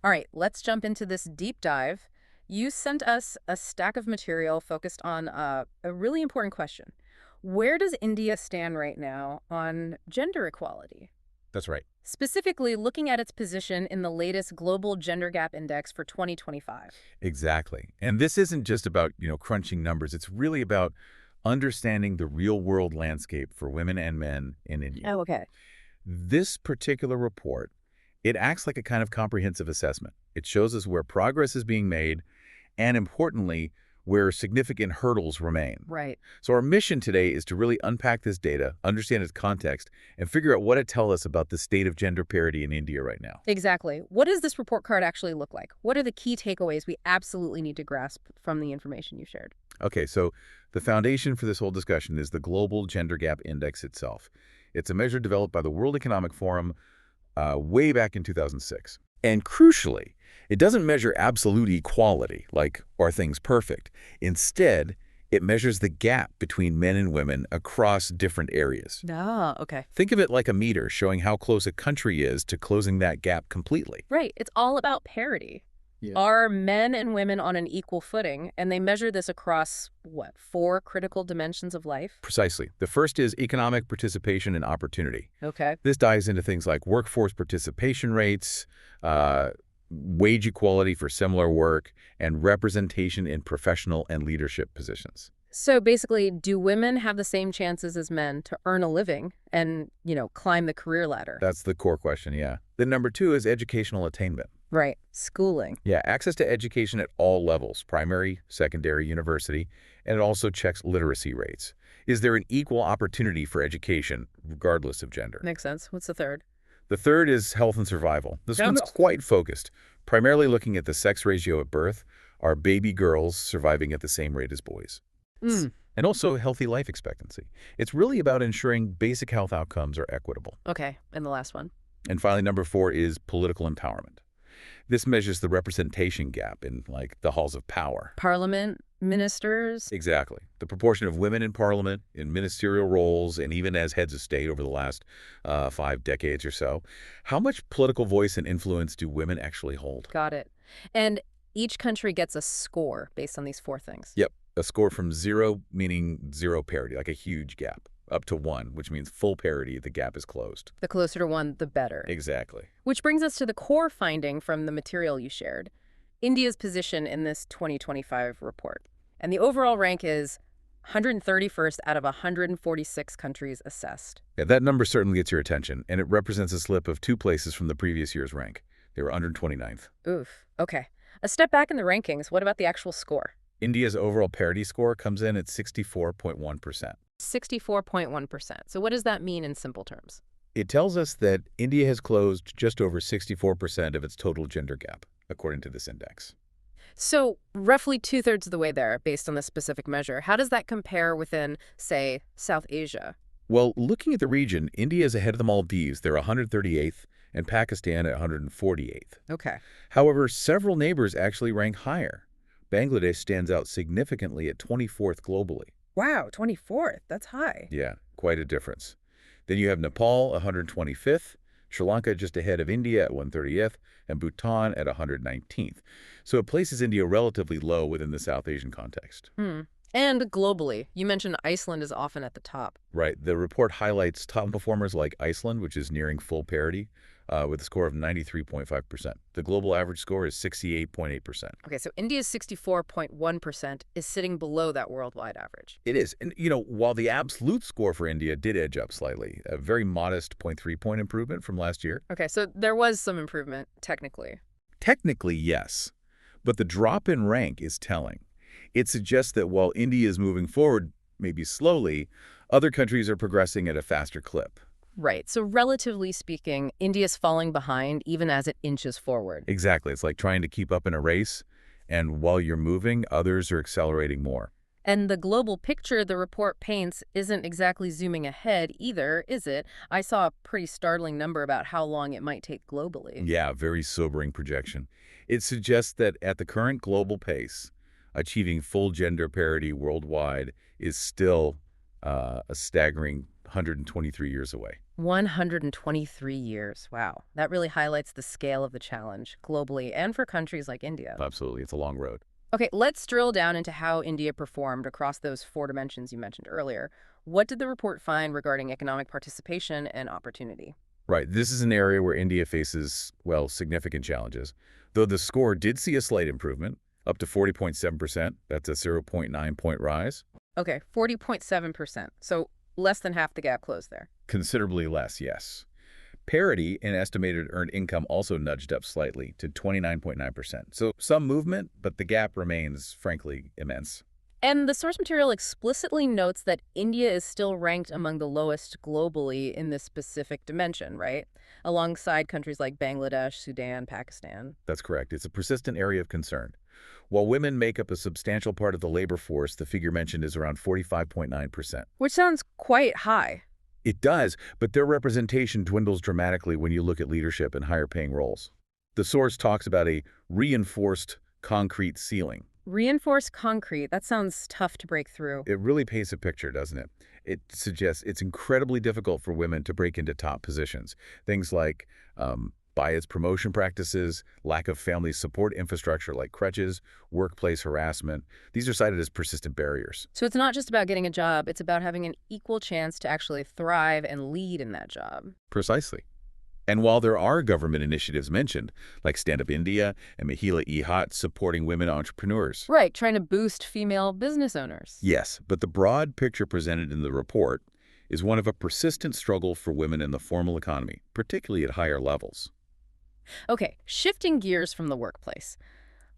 All right, let's jump into this deep dive. You sent us a stack of material focused on a really important question. Where does India stand right now on gender equality? That's right. Specifically, looking at its position in the latest Global Gender Gap Index for 2025. Exactly. And this isn't just about, crunching numbers. It's really about understanding the real-world landscape for women and men in India. Oh, okay. This particular report, it acts like a kind of comprehensive assessment. It shows us where progress is being made and, importantly, where significant hurdles remain. Right. So our mission today is to really unpack this data, understand its context, and figure out what it tells us about the state of gender parity in India right now. Exactly. What does this report card actually look like? What are the key takeaways we absolutely need to grasp from the information you shared? Okay, so the foundation for this whole discussion is the Global Gender Gap Index itself. It's a measure developed by the World Economic Forum way back in 2006. And crucially, it doesn't measure absolute equality, like are things perfect. Instead, it measures the gap between men and women across different areas. Ah, okay. Think of it like a meter showing how close a country is to closing that gap completely. Right. It's all about parity. Yeah. Are men and women on an equal footing? And they measure this across, what, four critical dimensions of life? Precisely. The first is economic participation and opportunity. Okay. This dives into things like workforce participation rates, wage equality for similar work, and representation in professional and leadership positions. So basically, do women have the same chances as men to earn a living and, climb the career ladder? That's the core question, yeah. Then number two is educational attainment. Right. Schooling. Yeah, access to education at all levels, primary, secondary, university, and it also checks literacy rates. Is there an equal opportunity for education, regardless of gender? Makes sense. What's the third? The third is health and survival. This one's Yes. quite focused, primarily looking at the sex ratio at birth. Are baby girls surviving at the same rate as boys? Mm. And also healthy life expectancy. It's really about ensuring basic health outcomes are equitable. Okay. And the last one? And finally, number four is political empowerment. This measures the representation gap in, like, the halls of power. Parliament, ministers? Exactly. The proportion of women in parliament, in ministerial roles, and even as heads of state over the last 5 decades or so. How much political voice and influence do women actually hold? Got it. And each country gets a score based on these four things. Yep. A score from 0, meaning zero parity, like a huge gap, up to 1, which means full parity, the gap is closed. The closer to one, the better. Exactly. Which brings us to the core finding from the material you shared, India's position in this 2025 report. And the overall rank is 131st out of 146 countries assessed. Yeah, that number certainly gets your attention, and it represents a slip of 2 places from the previous year's rank. They were 129th. Oof. Okay. A step back in the rankings. What about the actual score? India's overall parity score comes in at 64.1%. 64.1%. So what does that mean in simple terms? It tells us that India has closed just over 64% of its total gender gap, according to this index. So roughly two-thirds of the way there based on this specific measure. How does that compare within, say, South Asia? Well, looking at the region, India is ahead of the Maldives. They're 138th, and Pakistan at 148th. Okay. However, several neighbors actually rank higher. Bangladesh stands out significantly at 24th globally. Wow, 24th. That's high. Yeah, quite a difference. Then you have Nepal, 125th, Sri Lanka just ahead of India at 130th, and Bhutan at 119th. So it places India relatively low within the South Asian context. And globally, you mentioned Iceland is often at the top. Right. The report highlights top performers like Iceland, which is nearing full parity, with a score of 93.5%. The global average score is 68.8%. Okay, so India's 64.1% is sitting below that worldwide average. It is. And, while the absolute score for India did edge up slightly, a very modest 0.3-point improvement from last year. Okay, so there was some improvement, technically. Technically, yes. But the drop in rank is telling. It suggests that while India is moving forward, maybe slowly, other countries are progressing at a faster clip. Right, so relatively speaking, India's falling behind even as it inches forward. Exactly. It's like trying to keep up in a race, and while you're moving, others are accelerating more. And the global picture the report paints isn't exactly zooming ahead either, is it? I saw a pretty startling number about how long it might take globally. Yeah, very sobering projection. It suggests that at the current global pace, achieving full gender parity worldwide is still a staggering 123 years away. 123 years. Wow. That really highlights the scale of the challenge globally and for countries like India. Absolutely. It's a long road. Okay, let's drill down into how India performed across those four dimensions you mentioned earlier. What did the report find regarding economic participation and opportunity? Right. This is an area where India faces, well, significant challenges. Though the score did see a slight improvement, up to 40.7%. That's a 0.9-point rise. Okay, 40.7%. So less than half the gap closed there. Considerably less, yes. Parity in estimated earned income also nudged up slightly to 29.9%. So some movement, but the gap remains, frankly, immense. And the source material explicitly notes that India is still ranked among the lowest globally in this specific dimension, right? Alongside countries like Bangladesh, Sudan, Pakistan. That's correct. It's a persistent area of concern. While women make up a substantial part of the labor force, the figure mentioned is around 45.9%. Which sounds quite high. It does, but their representation dwindles dramatically when you look at leadership and higher-paying roles. The source talks about a reinforced concrete ceiling. Reinforced concrete, that sounds tough to break through. It really paints a picture, doesn't it? It suggests it's incredibly difficult for women to break into top positions. Things like biased promotion practices, lack of family support infrastructure like crutches, workplace harassment. These are cited as persistent barriers. So it's not just about getting a job, it's about having an equal chance to actually thrive and lead in that job. Precisely. And while there are government initiatives mentioned, like Stand Up India and Mahila E-Hot supporting women entrepreneurs. Right, trying to boost female business owners. Yes, but the broad picture presented in the report is one of a persistent struggle for women in the formal economy, particularly at higher levels. Okay, shifting gears from the workplace.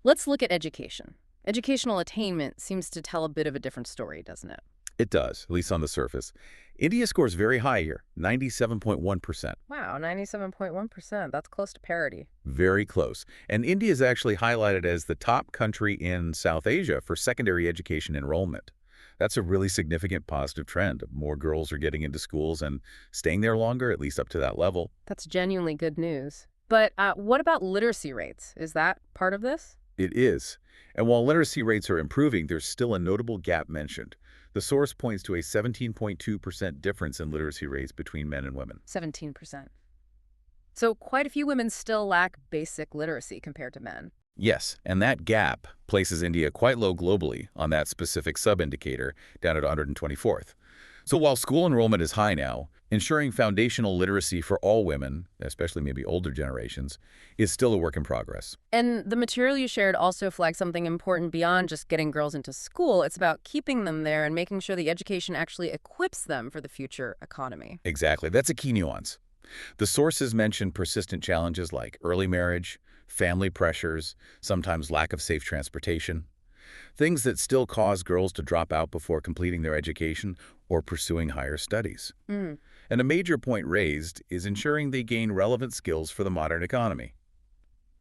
Let's look at education. Educational attainment seems to tell a bit of a different story, doesn't it? It does, at least on the surface. India scores very high here, 97.1%. Wow, 97.1%. That's close to parity. Very close. And India is actually highlighted as the top country in South Asia for secondary education enrollment. That's a really significant positive trend. More girls are getting into schools and staying there longer, at least up to that level. That's genuinely good news. But what about literacy rates? Is that part of this? It is. And while literacy rates are improving, there's still a notable gap mentioned. The source points to a 17.2% difference in literacy rates between men and women. 17%. So quite a few women still lack basic literacy compared to men. Yes, and that gap places India quite low globally on that specific sub-indicator, down at 124th. So while school enrollment is high now, ensuring foundational literacy for all women, especially maybe older generations, is still a work in progress. And the material you shared also flags something important beyond just getting girls into school. It's about keeping them there and making sure the education actually equips them for the future economy. Exactly. That's a key nuance. The sources mention persistent challenges like early marriage, family pressures, sometimes lack of safe transportation, things that still cause girls to drop out before completing their education or pursuing higher studies. Mm. And a major point raised is ensuring they gain relevant skills for the modern economy.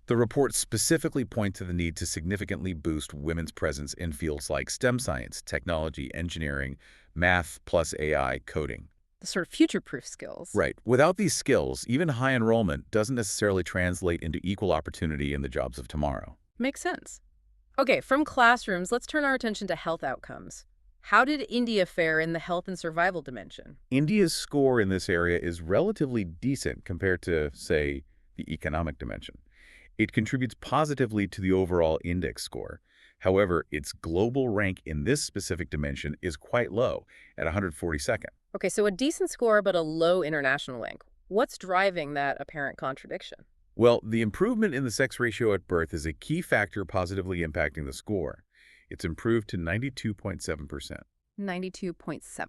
The report specifically points to the need to significantly boost women's presence in fields like STEM science, technology, engineering, math plus AI, coding. The sort of future-proof skills. Right. Without these skills, even high enrollment doesn't necessarily translate into equal opportunity in the jobs of tomorrow. Makes sense. Okay, from classrooms, let's turn our attention to health outcomes. How did India fare in the health and survival dimension? India's score in this area is relatively decent compared to, say, the economic dimension. It contributes positively to the overall index score. However, its global rank in this specific dimension is quite low, at 142nd. Okay, so a decent score but a low international rank. What's driving that apparent contradiction? Well, the improvement in the sex ratio at birth is a key factor positively impacting the score. It's improved to 92.7%. 92.7,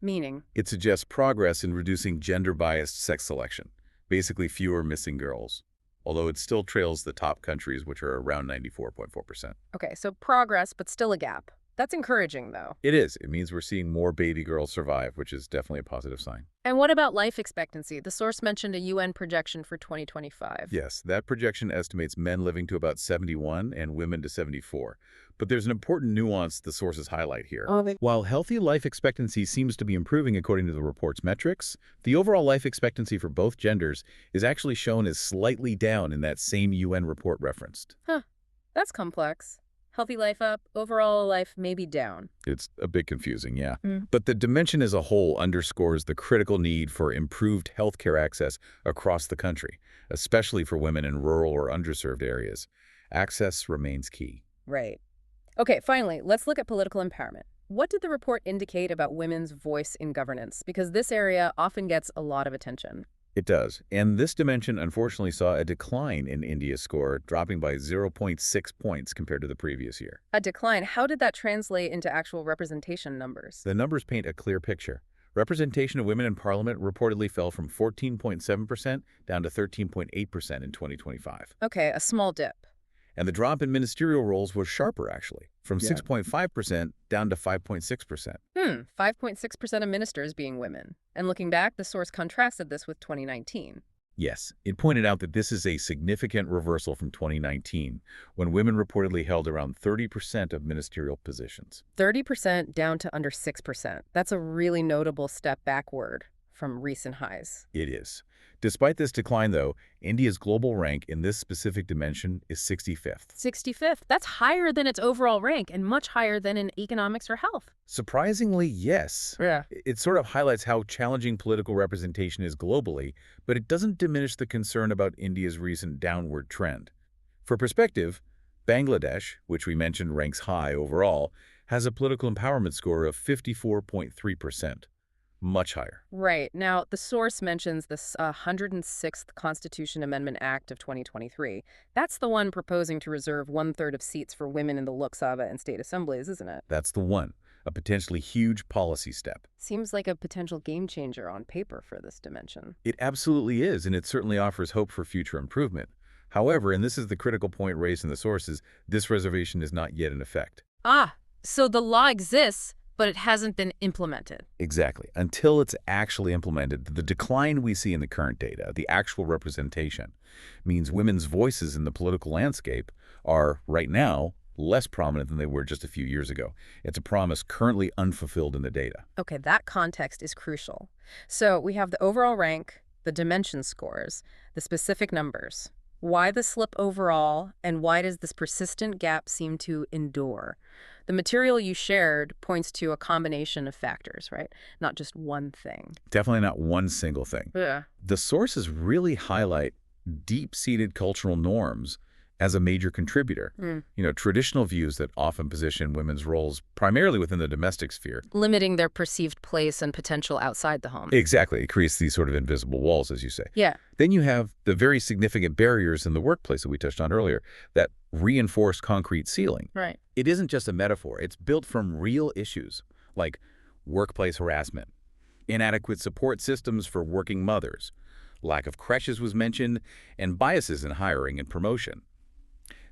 meaning? It suggests progress in reducing gender-biased sex selection, basically fewer missing girls, although it still trails the top countries, which are around 94.4%. Okay, so progress, but still a gap. That's encouraging, though. It is. It means we're seeing more baby girls survive, which is definitely a positive sign. And what about life expectancy? The source mentioned a UN projection for 2025. Yes, that projection estimates men living to about 71 and women to 74. But there's an important nuance the sources highlight here. While healthy life expectancy seems to be improving according to the report's metrics, the overall life expectancy for both genders is actually shown as slightly down in that same UN report referenced. Huh, that's complex. Healthy life up, overall life maybe down. It's a bit confusing, yeah. Mm. But the dimension as a whole underscores the critical need for improved healthcare access across the country, especially for women in rural or underserved areas. Access remains key. Right. Okay, finally, let's look at political empowerment. What did the report indicate about women's voice in governance? Because this area often gets a lot of attention. It does. And this dimension unfortunately saw a decline in India's score, dropping by zero point 0.6 points compared to the previous year. A decline. How did that translate into actual representation numbers? The numbers paint a clear picture. Representation of women in parliament reportedly fell from 14.7% down to 13.8% in 2025. Okay, a small dip. And the drop in ministerial roles was sharper, actually, from Yeah. 6.5% down to 5.6%. 5.6% of ministers being women. And looking back, the source contrasted this with 2019. Yes, it pointed out that this is a significant reversal from 2019, when women reportedly held around 30% of ministerial positions. 30% down to under 6%. That's a really notable step backward from recent highs. It is. Despite this decline, though, India's global rank in this specific dimension is 65th. 65th. That's higher than its overall rank and much higher than in economics or health. Surprisingly, yes. Yeah. It sort of highlights how challenging political representation is globally, but it doesn't diminish the concern about India's recent downward trend. For perspective, Bangladesh, which we mentioned ranks high overall, has a political empowerment score of 54.3%, much higher. Right. Now, the source mentions this 106th Constitution Amendment Act of 2023. That's the one proposing to reserve one-third of seats for women in the Lok Sabha and state assemblies, isn't it? That's the one, a potentially huge policy step. Seems like a potential game changer on paper for this dimension. It absolutely is, and it certainly offers hope for future improvement. However, and this is the critical point raised in the sources, this reservation is not yet in effect. Ah, so the law exists, but it hasn't been implemented. Exactly. Until it's actually implemented, the decline we see in the current data, the actual representation, means women's voices in the political landscape are, right now, less prominent than they were just a few years ago. It's a promise currently unfulfilled in the data. Okay, that context is crucial. So we have the overall rank, the dimension scores, the specific numbers. Why the slip overall, and why does this persistent gap seem to endure? The material you shared points to a combination of factors, right? Not just one thing. Definitely not one single thing. Yeah. The sources really highlight deep-seated cultural norms as a major contributor. Traditional views that often position women's roles primarily within the domestic sphere. Limiting their perceived place and potential outside the home. Exactly. It creates these sort of invisible walls, as you say. Yeah. Then you have the very significant barriers in the workplace that we touched on earlier, that reinforced concrete ceiling. Right. It isn't just a metaphor. It's built from real issues like workplace harassment, inadequate support systems for working mothers, lack of creches was mentioned, and biases in hiring and promotion.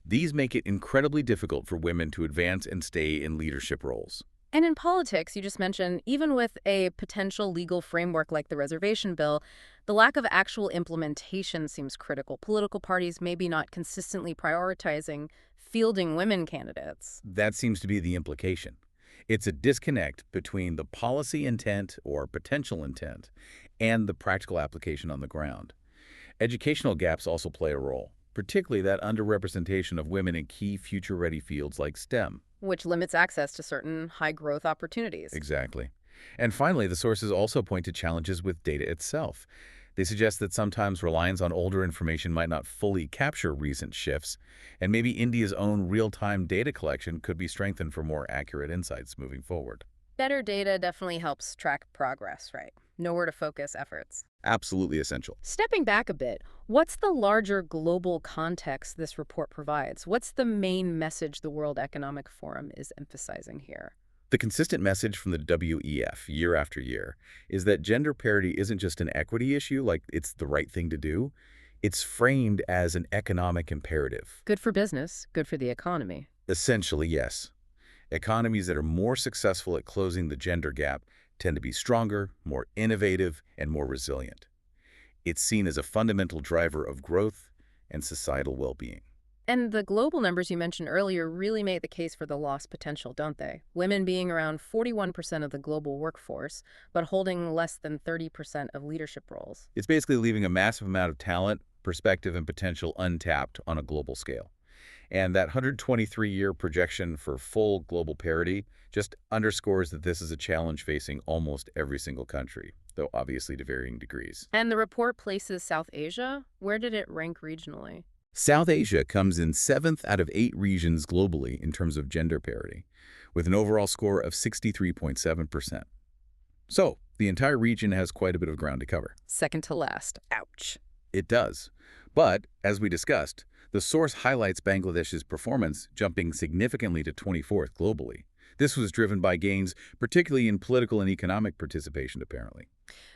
These make it incredibly difficult for women to advance and stay in leadership roles. And in politics, you just mentioned, even with a potential legal framework like the reservation bill, the lack of actual implementation seems critical. Political parties maybe not consistently prioritizing fielding women candidates. That seems to be the implication. It's a disconnect between the policy intent or potential intent and the practical application on the ground. Educational gaps also play a role, particularly that underrepresentation of women in key future-ready fields like STEM. Which limits access to certain high-growth opportunities. Exactly. And finally, the sources also point to challenges with data itself. They suggest that sometimes reliance on older information might not fully capture recent shifts, and maybe India's own real-time data collection could be strengthened for more accurate insights moving forward. Better data definitely helps track progress, right? Know where to focus efforts. Absolutely essential. Stepping back a bit, what's the larger global context this report provides? What's the main message the World Economic Forum is emphasizing here? The consistent message from the WEF year after year is that gender parity isn't just an equity issue, like it's the right thing to do. It's framed as an economic imperative. Good for business, good for the economy. Essentially, yes. Economies that are more successful at closing the gender gap tend to be stronger, more innovative, and more resilient. It's seen as a fundamental driver of growth and societal well-being. And the global numbers you mentioned earlier really make the case for the lost potential, don't they? Women being around 41% of the global workforce, but holding less than 30% of leadership roles. It's basically leaving a massive amount of talent, perspective, and potential untapped on a global scale. And that 123-year projection for full global parity just underscores that this is a challenge facing almost every single country, though obviously to varying degrees. And the report places South Asia. Where did it rank regionally? South Asia comes in 7th out of 8 regions globally in terms of gender parity, with an overall score of 63.7%. So, the entire region has quite a bit of ground to cover. Second to last. Ouch. It does. But, as we discussed, the source highlights Bangladesh's performance jumping significantly to 24th globally. This was driven by gains, particularly in political and economic participation, apparently.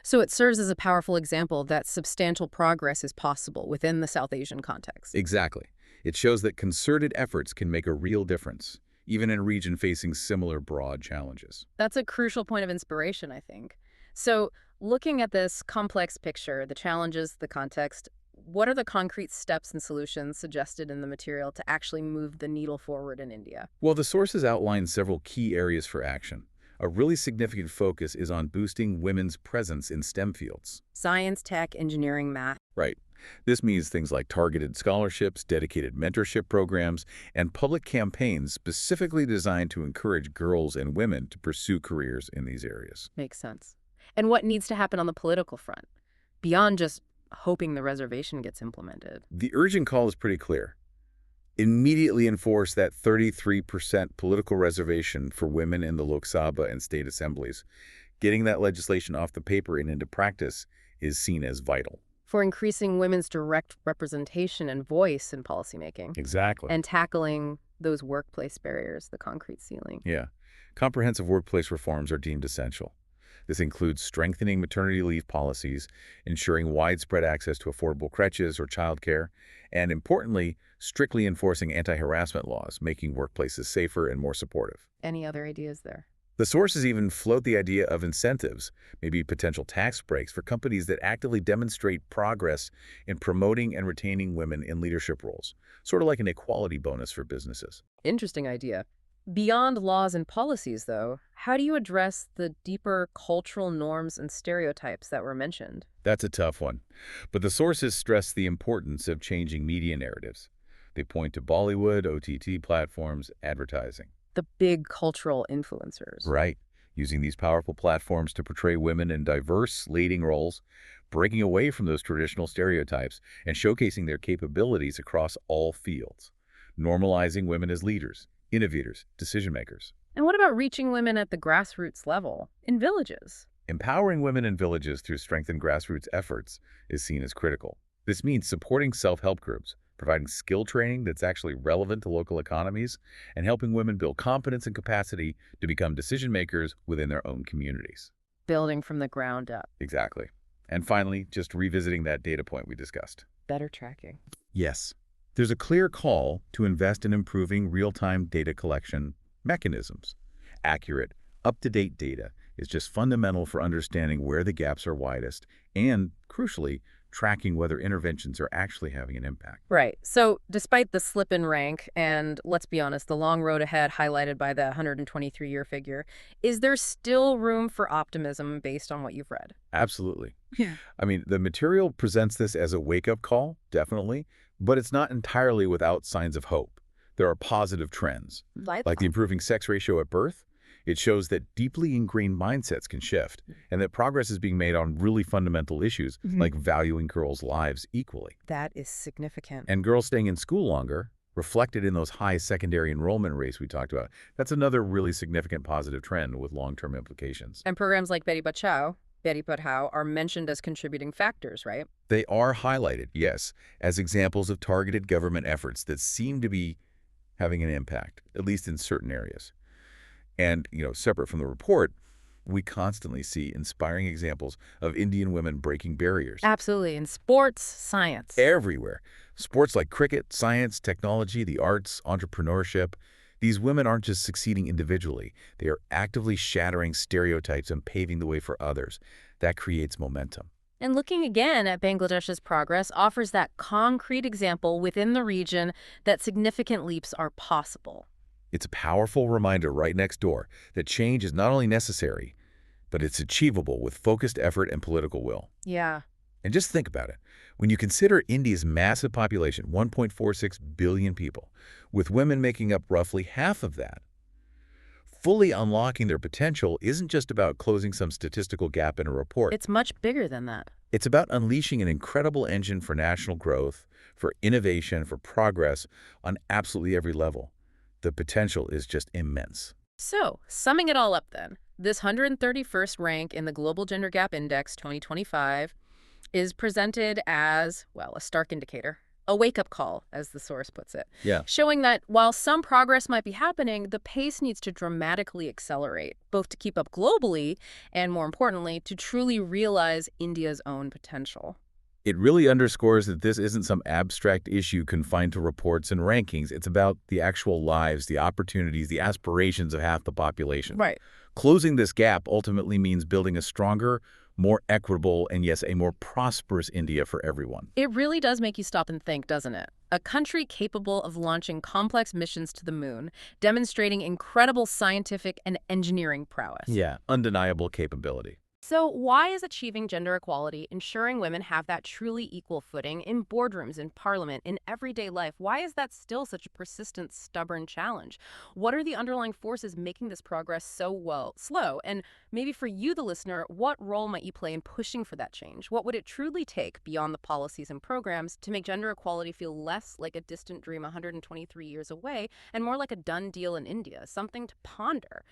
So it serves as a powerful example that substantial progress is possible within the South Asian context. Exactly. It shows that concerted efforts can make a real difference, even in a region facing similar broad challenges. That's a crucial point of inspiration, I think. So, looking at this complex picture, the challenges, the context, what are the concrete steps and solutions suggested in the material to actually move the needle forward in India? Well, the sources outline several key areas for action. A really significant focus is on boosting women's presence in STEM fields. Science, tech, engineering, math. Right. This means things like targeted scholarships, dedicated mentorship programs, and public campaigns specifically designed to encourage girls and women to pursue careers in these areas. Makes sense. And what needs to happen on the political front, beyond just hoping the reservation gets implemented? The urgent call is pretty clear. Immediately enforce that 33% political reservation for women in the Lok Sabha and state assemblies. Getting that legislation off the paper and into practice is seen as vital. For increasing women's direct representation and voice in policymaking. Exactly. And tackling those workplace barriers, the concrete ceiling. Yeah. Comprehensive workplace reforms are deemed essential. This includes strengthening maternity leave policies, ensuring widespread access to affordable crèches or childcare, and importantly, strictly enforcing anti-harassment laws, making workplaces safer and more supportive. Any other ideas there? The sources even float the idea of incentives, maybe potential tax breaks for companies that actively demonstrate progress in promoting and retaining women in leadership roles, sort of like an equality bonus for businesses. Interesting idea. Beyond laws and policies, though, how do you address the deeper cultural norms and stereotypes that were mentioned? That's a tough one. But the sources stress the importance of changing media narratives. They point to Bollywood, OTT platforms, advertising. The big cultural influencers. Right. Using these powerful platforms to portray women in diverse leading roles, breaking away from those traditional stereotypes, and showcasing their capabilities across all fields. Normalizing women as leaders, innovators, decision-makers. And what about reaching women at the grassroots level, in villages? Empowering women in villages through strengthened grassroots efforts is seen as critical. This means supporting self-help groups, providing skill training that's actually relevant to local economies, and helping women build confidence and capacity to become decision-makers within their own communities. Building from the ground up. Exactly. And finally, just revisiting that data point we discussed. Better tracking. Yes. There's a clear call to invest in improving real-time data collection mechanisms. Accurate, up-to-date data is just fundamental for understanding where the gaps are widest and, crucially, tracking whether interventions are actually having an impact. Right. So despite the slip in rank and, let's be honest, the long road ahead highlighted by the 123-year figure, is there still room for optimism based on what you've read? Absolutely. Yeah. I mean, the material presents this as a wake-up call, definitely, but it's not entirely without signs of hope. There are positive trends, like the improving sex ratio at birth. It shows that deeply ingrained mindsets can shift and that progress is being made on really fundamental issues like valuing girls' lives equally. That is significant. And girls staying in school longer, reflected in those high secondary enrollment rates we talked about. That's another really significant positive trend with long-term implications. And programs like Beti Padhao are mentioned as contributing factors, right? They are highlighted, yes, as examples of targeted government efforts that seem to be having an impact, at least in certain areas. And, separate from the report, we constantly see inspiring examples of Indian women breaking barriers. Absolutely. In sports, science. Everywhere. Sports like cricket, science, technology, the arts, entrepreneurship. These women aren't just succeeding individually. They are actively shattering stereotypes and paving the way for others. That creates momentum. And looking again at Bangladesh's progress offers that concrete example within the region that significant leaps are possible. It's a powerful reminder right next door that change is not only necessary, but it's achievable with focused effort and political will. Yeah. And just think about it. When you consider India's massive population, 1.46 billion people, with women making up roughly half of that, fully unlocking their potential isn't just about closing some statistical gap in a report. It's much bigger than that. It's about unleashing an incredible engine for national growth, for innovation, for progress on absolutely every level. The potential is just immense. So, summing it all up then, this 131st rank in the Global Gender Gap Index 2025 is presented as, well, a stark indicator, a wake-up call, as the source puts it, Yeah. showing that while some progress might be happening, the pace needs to dramatically accelerate, both to keep up globally and, more importantly, to truly realize India's own potential. It really underscores that this isn't some abstract issue confined to reports and rankings. It's about the actual lives, the opportunities, the aspirations of half the population. Right. Closing this gap ultimately means building a stronger, more equitable, and yes, a more prosperous India for everyone. It really does make you stop and think, doesn't it? A country capable of launching complex missions to the moon, demonstrating incredible scientific and engineering prowess. Yeah, undeniable capability. So why is achieving gender equality, ensuring women have that truly equal footing in boardrooms, in parliament, in everyday life, why is that still such a persistent, stubborn challenge? What are the underlying forces making this progress so slow? And maybe for you, the listener, what role might you play in pushing for that change? What would it truly take beyond the policies and programs to make gender equality feel less like a distant dream 123 years away and more like a done deal in India, something to ponder?